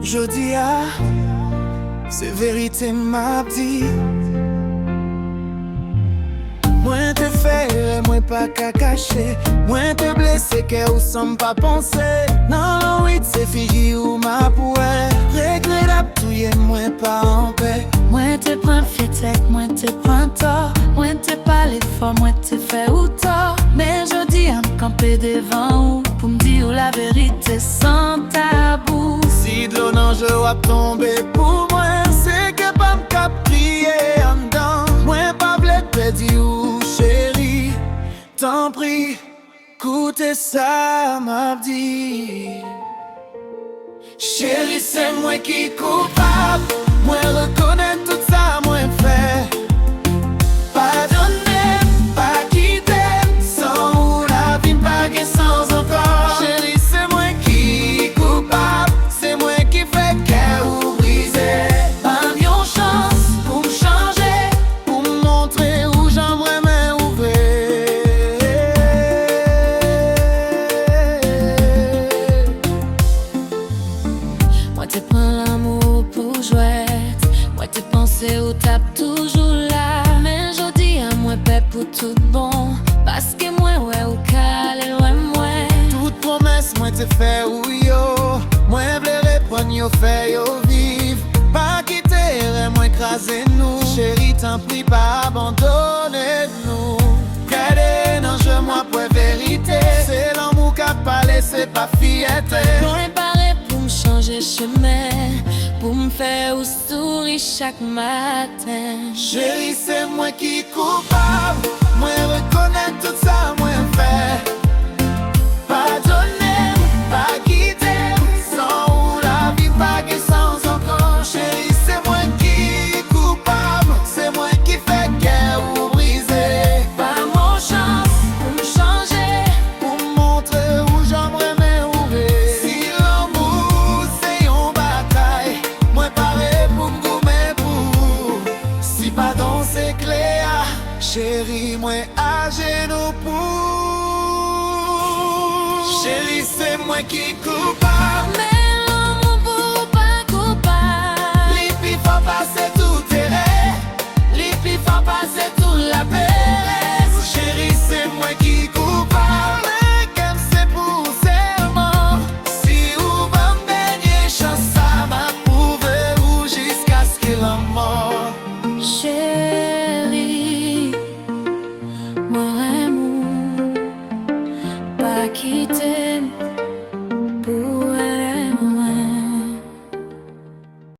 Jodi a, c'est vérité m'a dit. Moi te faire, moi pas qu'à cacher. Moi te blesser, que ou sans pas penser. Non, oui, c'est figi ou ma pouet. Regret touyer, moi pas en paix. Moi te prends fiette, moi te prends tort. Moi te parle fort, moi te fait ou tort. Mais je dis à me camper devant ou pour me dire la vérité sans tabou. Si de l'eau non je vais tomber pour moi, c'est que pas me cap crier en dedans. Moi pas v'le pédi ou chérie, t'en prie, écoutez ça m'a dit. Chérie, c'est moi qui coupable. Moi reconnais tout ça, moi fait. Pardonnez, pas quitter, sans ou la vie pas gain sans encore. Chérie, c'est moi qui coupable. C'est moi qui fait cœur ou brisé. Pas une chance pour me changer, Pour me montrer où j'aimerais m'ouvrir. moi te prends l'amour pour jouer. Moi te penser ou tape toujours là. Mais je dis à moi paix pour tout bon. Parce que moi ouais ou calé loin moi. Toute promesse, moi te fait ou yo. Moi v'le reprendre yo fait yo vivre. Pas quitter, moi écraser nous. Chérie, t'en prie, pas abandonner nous. Regardez, non, je moi pour vérité. C'est l'amour qu'a parlé, c'est pas fierté. Moi paré pour me changer chemin. Pour me faire ou sourire chaque matin. Chérie, c'est moi qui coupable. Moi reconnais tout ça, moi fait. Pardonnez, pas quitter, sans ou la vie pas gain sans encore. Chérie, c'est moi qui coupable. C'est moi qui fait guerre ou briser. Pas mon chance pour me changer. Pour me montrer où j'aimerais m'ouvrir. Si l'amour c'est une bataille, moi pareil pour me gommer pour. Si pardon c'est clair, chérie, moi à genoux pour. Chérie, c'est moi qui coupable. Mais l'amour pour pas coupable. Les filles font passer tout terrain. Les filles font passer tout la paix. Chérie, c'est moi qui coupable. Mais comme c'est pour seulement. Si ou va me baigner, chance ça m'a prouvé ou jusqu'à ce qu'il en mort. Chérie, moi amour, pas quitter.